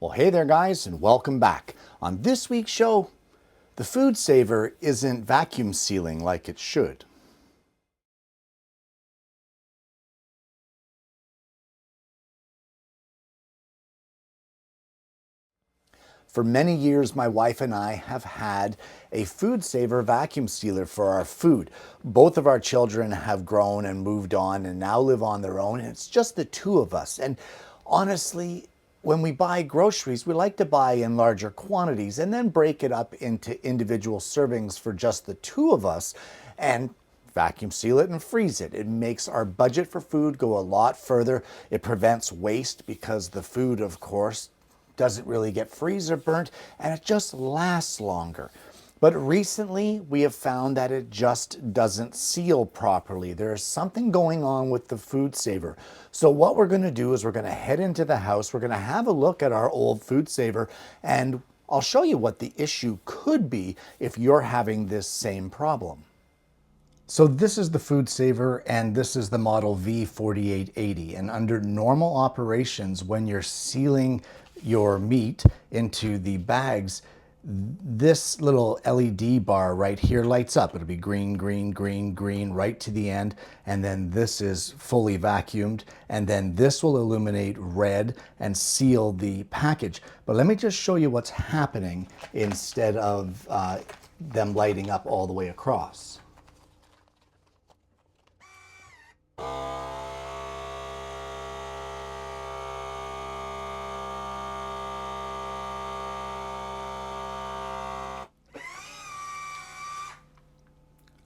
Well, hey there guys, and welcome back. On this week's show, the FoodSaver isn't vacuum sealing like it should. For many years, my wife and I have had a FoodSaver vacuum sealer for our food. Both of our children have grown and moved on and now live on their own, and it's just the two of us. And honestly, when we buy groceries, we like to buy in larger quantities and then break it up into individual servings for just the two of us and vacuum seal it and freeze it. It makes our budget for food go a lot further. It prevents waste because the food, of course, doesn't really get freezer burnt, and it just lasts longer. But recently we have found that it just doesn't seal properly. There's something going on with the FoodSaver. So what we're going to do is we're going to head into the house, we're going to have a look at our old FoodSaver, and I'll show you what the issue could be if you're having this same problem. So this is the FoodSaver, and this is the model V4880. And under normal operations, when you're sealing your meat into the bags, this little LED bar right here lights up. It'll be green, green, green, green right to the end. And then this is fully vacuumed. And then this will illuminate red and seal the package. But let me just show you what's happening instead of them lighting up all the way across.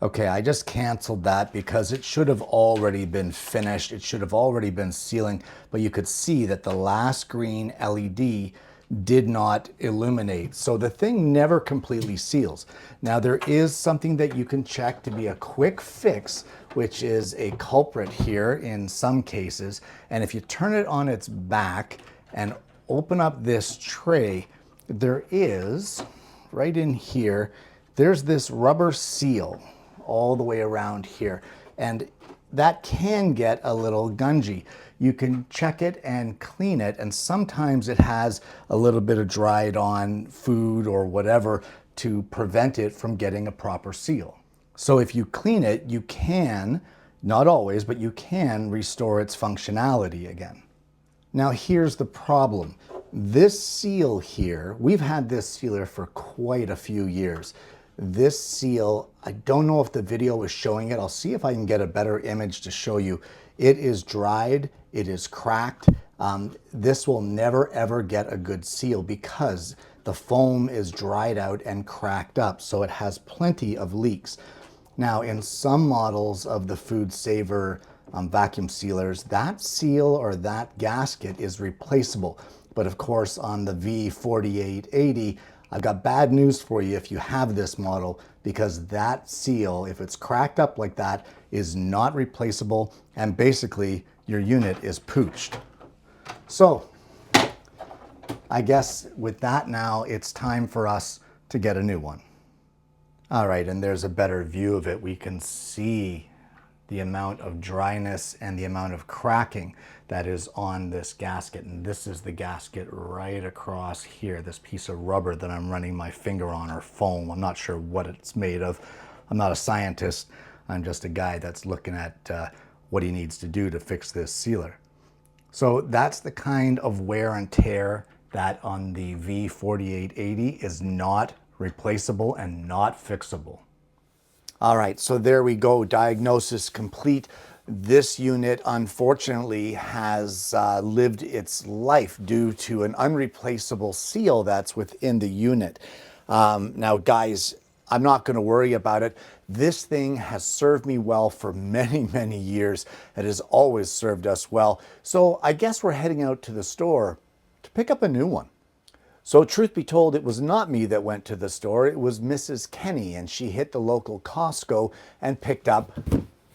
Okay, I just canceled that because it should have already been finished. It should have already been sealing, but you could see that the last green LED did not illuminate. So the thing never completely seals. Now there is something that you can check to be a quick fix, which is a culprit here in some cases. And if you turn it on its back and open up this tray, there is, right in here, there's this rubber seal all the way around here, and that can get a little gungy. You can check it and clean it, and sometimes it has a little bit of dried on food or whatever to prevent it from getting a proper seal. So if you clean it, you can, not always, but you can restore its functionality again. Now here's the problem. This seal here, we've had this sealer for quite a few years. This seal, I don't know if the video is showing it. I'll see if I can get a better image to show you. It is dried, it is cracked. This will never ever get a good seal because the foam is dried out and cracked up, so it has plenty of leaks. Now in some models of the FoodSaver vacuum sealers, that seal or that gasket is replaceable. But of course on the V4880, I've got bad news for you if you have this model, because that seal, if it's cracked up like that, is not replaceable, and basically your unit is pooched. So I guess with that now, it's time for us to get a new one. All right, and there's a better view of it. We can see the amount of dryness and the amount of cracking that is on this gasket. And this is the gasket right across here, this piece of rubber that I'm running my finger on, or foam. I'm not sure what it's made of. I'm not a scientist. I'm just a guy that's looking at what he needs to do to fix this sealer. So that's the kind of wear and tear that on the V4880 is not replaceable and not fixable. All right, so there we go, diagnosis complete. This unit unfortunately has lived its life due to an unreplaceable seal that's within the unit. Now guys, I'm not going to worry about it. This thing has served me well for many, many years. It has always served us well. So I guess we're heading out to the store to pick up a new one. So truth be told, it was not me that went to the store. It was Mrs. Kenny, and she hit the local Costco and picked up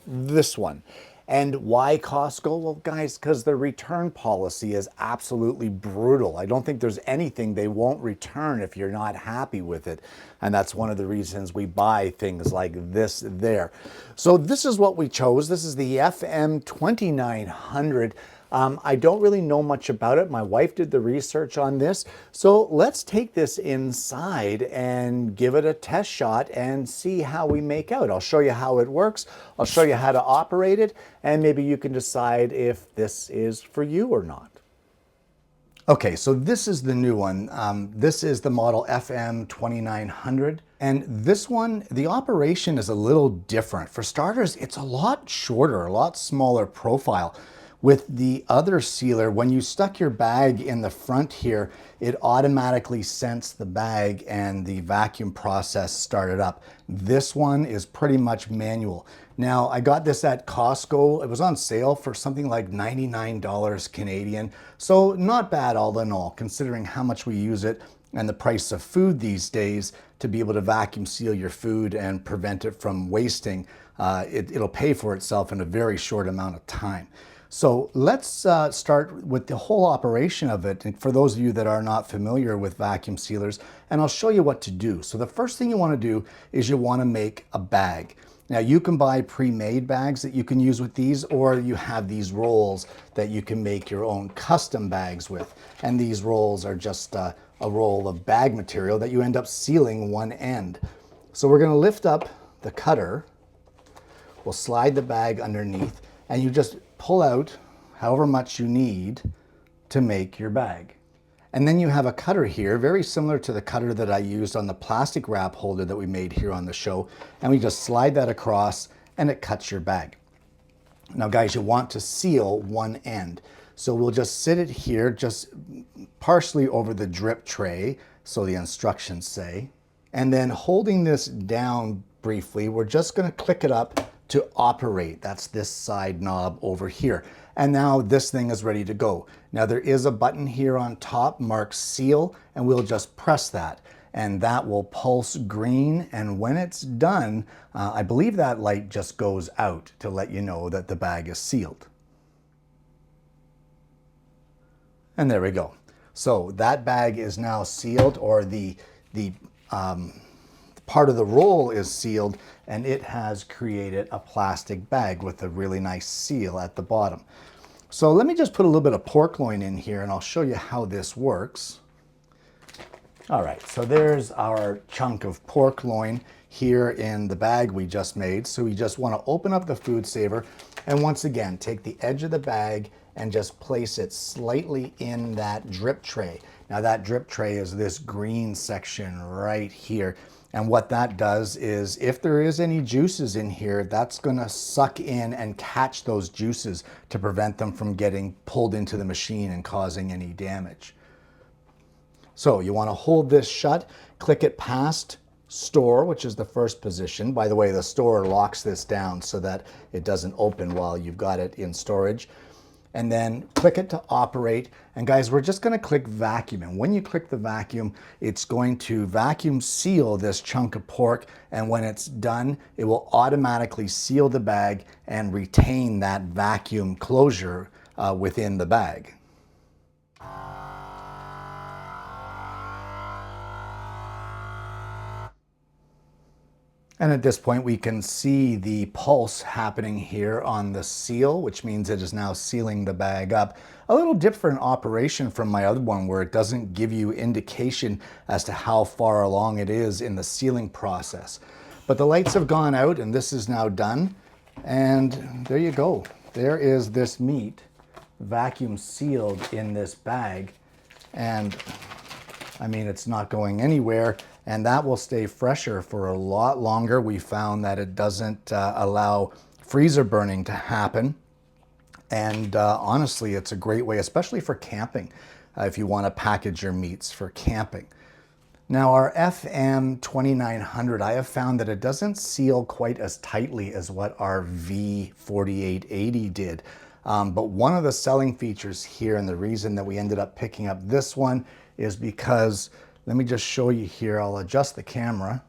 this one. And why Costco? Well, guys, because their return policy is absolutely brutal. I don't think there's anything they won't return if you're not happy with it. And that's one of the reasons we buy things like this there. So this is what we chose. This is the FM 2900. I don't really know much about it. My wife did the research on this. So let's take this inside and give it a test shot and see how we make out. I'll show you how it works. I'll show you how to operate it, and maybe you can decide if this is for you or not. Okay, so this is the new one. This is the model FM2900. And this one, the operation is a little different. For starters, it's a lot shorter, a lot smaller profile. With the other sealer, when you stuck your bag in the front here, it automatically sensed the bag and the vacuum process started up. This one is pretty much manual. Now, I got this at Costco. It was on sale for something like $99 Canadian. So not bad all in all, considering how much we use it and the price of food these days. To be able to vacuum seal your food and prevent it from wasting, it'll pay for itself in a very short amount of time. So let's start with the whole operation of it. And for those of you that are not familiar with vacuum sealers, and I'll show you what to do. So the first thing you want to do is you want to make a bag. Now you can buy pre-made bags that you can use with these, or you have these rolls that you can make your own custom bags with. And these rolls are just a roll of bag material that you end up sealing one end. So we're going to lift up the cutter. We'll slide the bag underneath, and you just pull out however much you need to make your bag. And then you have a cutter here, very similar to the cutter that I used on the plastic wrap holder that we made here on the show. And we just slide that across and it cuts your bag. Now guys, you want to seal one end. So we'll just sit it here, just partially over the drip tray, so the instructions say. And then holding this down briefly, we're just going to click it up to operate. That's this side knob over here. And now this thing is ready to go. Now there is a button here on top marked seal, and we'll just press that. And that will pulse green. And when it's done, I believe that light just goes out to let you know that the bag is sealed. And there we go. So that bag is now sealed, or the part of the roll is sealed, and it has created a plastic bag with a really nice seal at the bottom. So let me just put a little bit of pork loin in here, and I'll show you how this works. All right, so there's our chunk of pork loin here in the bag we just made. So we just want to open up the FoodSaver, and once again, take the edge of the bag and just place it slightly in that drip tray. Now that drip tray is this green section right here. And what that does is, if there is any juices in here, that's gonna suck in and catch those juices to prevent them from getting pulled into the machine and causing any damage. So you wanna hold this shut, click it past store, which is the first position. By the way, the store locks this down so that it doesn't open while you've got it in storage. And then click it to operate. And guys, we're just gonna click vacuum. And when you click the vacuum, it's going to vacuum seal this chunk of pork. And when it's done, it will automatically seal the bag and retain that vacuum closure within the bag. And at this point, we can see the pulse happening here on the seal, which means it is now sealing the bag up. A little different operation from my other one, where it doesn't give you indication as to how far along it is in the sealing process. But the lights have gone out, and this is now done. And there you go. There is this meat vacuum sealed in this bag. And I mean, it's not going anywhere, and that will stay fresher for a lot longer. We found that it doesn't allow freezer burning to happen. And honestly, it's a great way, especially for camping, if you want to package your meats for camping. Now our FM2900, I have found that it doesn't seal quite as tightly as what our V4880 did. But one of the selling features here, and the reason that we ended up picking up this one, is because, let me just show you here, I'll adjust the camera.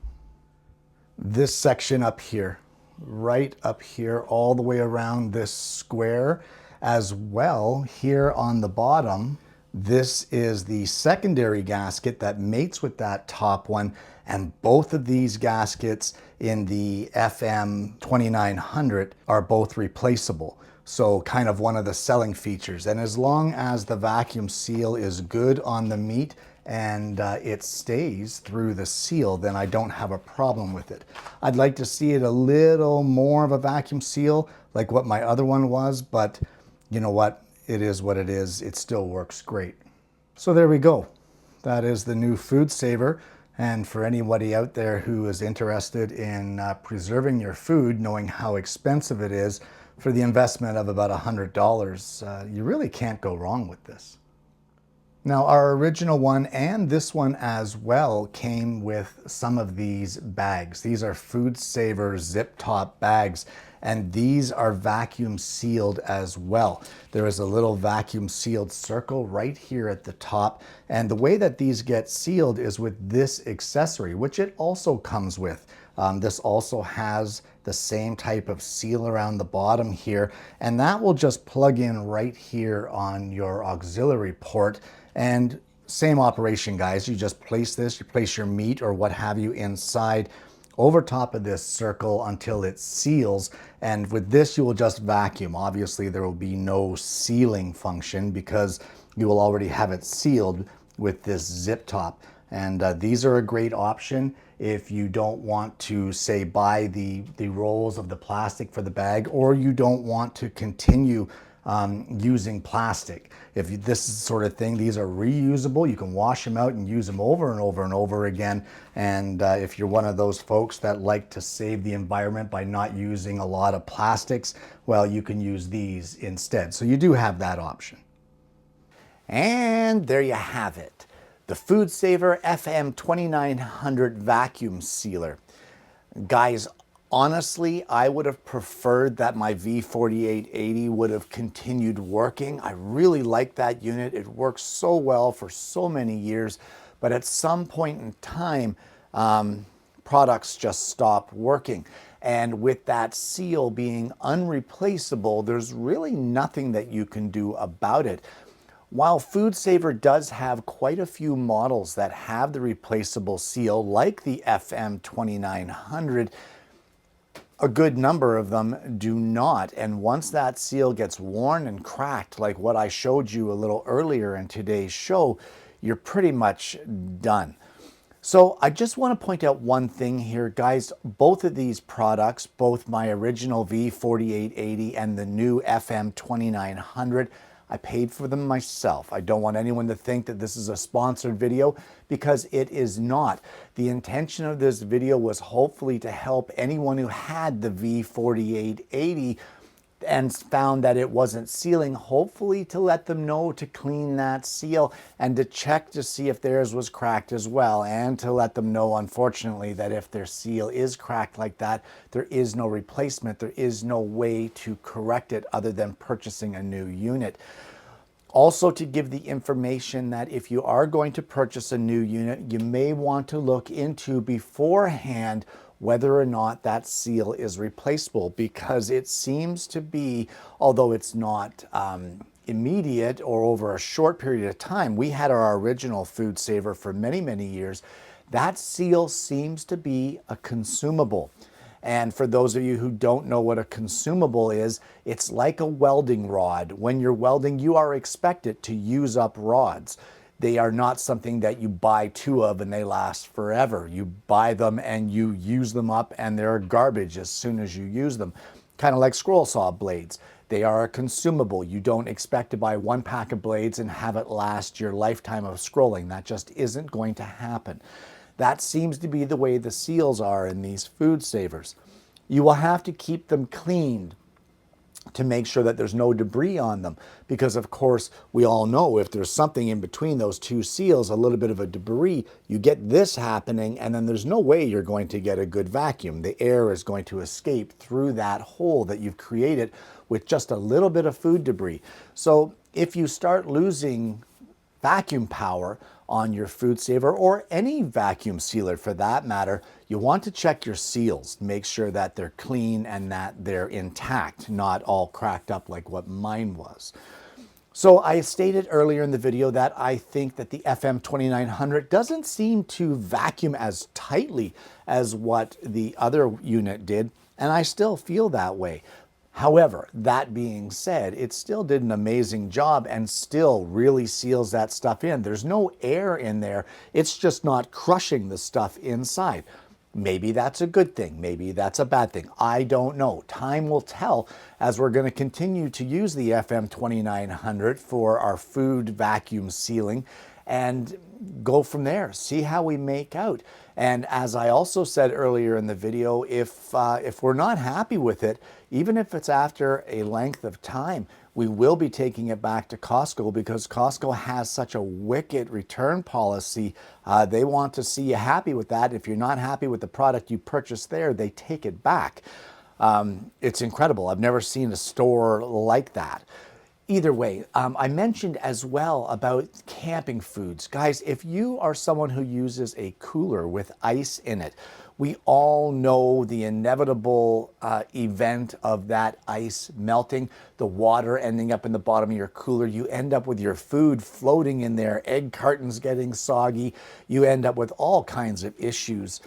This section up here, right up here, all the way around this square, as well here on the bottom, this is the secondary gasket that mates with that top one, and both of these gaskets in the FM2900 are both replaceable. So kind of one of the selling features. And as long as the vacuum seal is good on the meat and it stays through the seal, then I don't have a problem with it. I'd like to see it a little more of a vacuum seal like what my other one was, but you know what? It is what it is. It still works great. So there we go. That is the new FoodSaver. And for anybody out there who is interested in preserving your food, knowing how expensive it is, for the investment of about $100, you really can't go wrong with this. Now, our original one and this one as well came with some of these bags. These are FoodSaver zip top bags, and these are vacuum sealed as well. There is a little vacuum sealed circle right here at the top, and the way that these get sealed is with this accessory, which it also comes with. This also has the same type of seal around the bottom here, and that will just plug in right here on your auxiliary port. And same operation, guys. You just place this, you place your meat or what have you inside over top of this circle until it seals. And with this, you will just vacuum. Obviously, there will be no sealing function because you will already have it sealed with this zip top. And these are a great option if you don't want to, say, buy the rolls of the plastic for the bag, or you don't want to continue using plastic. If this sort of thing, these are reusable. You can wash them out and use them over and over and over again. And if you're one of those folks that like to save the environment by not using a lot of plastics, well, you can use these instead. So you do have that option. And there you have it. The FoodSaver FM2900 vacuum sealer. Guys, honestly, I would have preferred that my V4880 would have continued working. I really like that unit. It works so well for so many years, but at some point in time, products just stop working. And with that seal being unreplaceable, there's really nothing that you can do about it. While FoodSaver does have quite a few models that have the replaceable seal, like the FM2900, a good number of them do not. And once that seal gets worn and cracked, like what I showed you a little earlier in today's show, you're pretty much done. So I just want to point out one thing here, guys. Both of these products, both my original V4880 and the new FM2900, I paid for them myself. I don't want anyone to think that this is a sponsored video, because it is not. The intention of this video was hopefully to help anyone who had the V4880 and found that it wasn't sealing, hopefully to let them know to clean that seal and to check to see if theirs was cracked as well, and to let them know, unfortunately, that if their seal is cracked like that, there is no replacement. There is no way to correct it other than purchasing a new unit. Also, to give the information that if you are going to purchase a new unit, you may want to look into beforehand whether or not that seal is replaceable, because it seems to be, although it's not immediate or over a short period of time, we had our original FoodSaver for many, many years, that seal seems to be a consumable. And for those of you who don't know what a consumable is, it's like a welding rod. When you're welding, you are expected to use up rods. They are not something that you buy two of and they last forever. You buy them and you use them up and they're garbage as soon as you use them. Kind of like scroll saw blades. They are a consumable. You don't expect to buy one pack of blades and have it last your lifetime of scrolling. That just isn't going to happen. That seems to be the way the seals are in these FoodSavers. You will have to keep them cleaned to make sure that there's no debris on them, because of course we all know if there's something in between those two seals, a little bit of a debris, you get this happening and then there's no way you're going to get a good vacuum. The air is going to escape through that hole that you've created with just a little bit of food debris. So if you start losing vacuum power on your FoodSaver, or any vacuum sealer for that matter, you want to check your seals. Make sure that they're clean and that they're intact, not all cracked up like what mine was. So I stated earlier in the video that I think that the FM2900 doesn't seem to vacuum as tightly as what the other unit did, and I still feel that way. However, that being said, it still did an amazing job and still really seals that stuff in. There's no air in there. It's just not crushing the stuff inside. Maybe that's a good thing. Maybe that's a bad thing. I don't know. Time will tell, as we're going to continue to use the FM2900 for our food vacuum sealing and go from there, see how we make out. And as I also said earlier in the video, if we're not happy with it, even if it's after a length of time, we will be taking it back to Costco, because Costco has such a wicked return policy. They want to see you happy with that. If you're not happy with the product you purchased there, they take it back. It's incredible. I've never seen a store like that. Either way, I mentioned as well about camping foods. Guys, if you are someone who uses a cooler with ice in it, we all know the inevitable event of that ice melting, the water ending up in the bottom of your cooler. You end up with your food floating in there, egg cartons getting soggy. You end up with all kinds of issues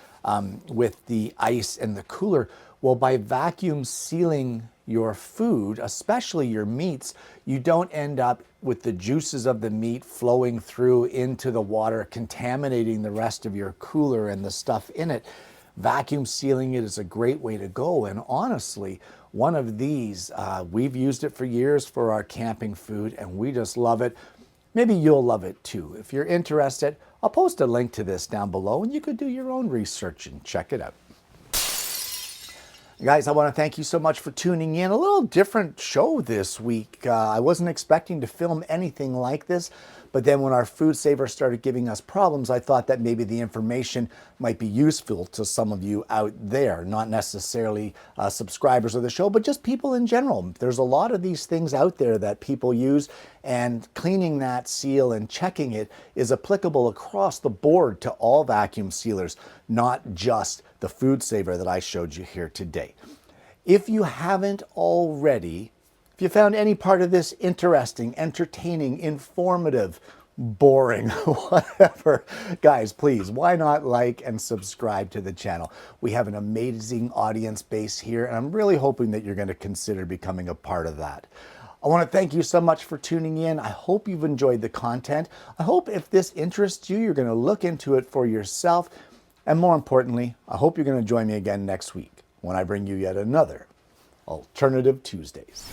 with the ice in the cooler. Well, by vacuum sealing your food, especially your meats, you don't end up with the juices of the meat flowing through into the water, contaminating the rest of your cooler and the stuff in it. Vacuum sealing it is a great way to go. And honestly, one of these, we've used it for years for our camping food, and we just love it. Maybe you'll love it too. If you're interested, I'll post a link to this down below, and you could do your own research and check it out. Guys, I want to thank you so much for tuning in. A little different show this week. I wasn't expecting to film anything like this, but then when our FoodSaver started giving us problems, I thought that maybe the information might be useful to some of you out there, not necessarily subscribers of the show, but just people in general. There's a lot of these things out there that people use, and cleaning that seal and checking it is applicable across the board to all vacuum sealers, not just the FoodSaver that I showed you here today. If you haven't already, if you found any part of this interesting, entertaining, informative, boring, whatever, guys, please, why not like and subscribe to the channel? We have an amazing audience base here, and I'm really hoping that you're going to consider becoming a part of that. I want to thank you so much for tuning in. I hope you've enjoyed the content. I hope if this interests you, you're going to look into it for yourself. And more importantly, I hope you're going to join me again next week when I bring you yet another Alternative Tuesdays.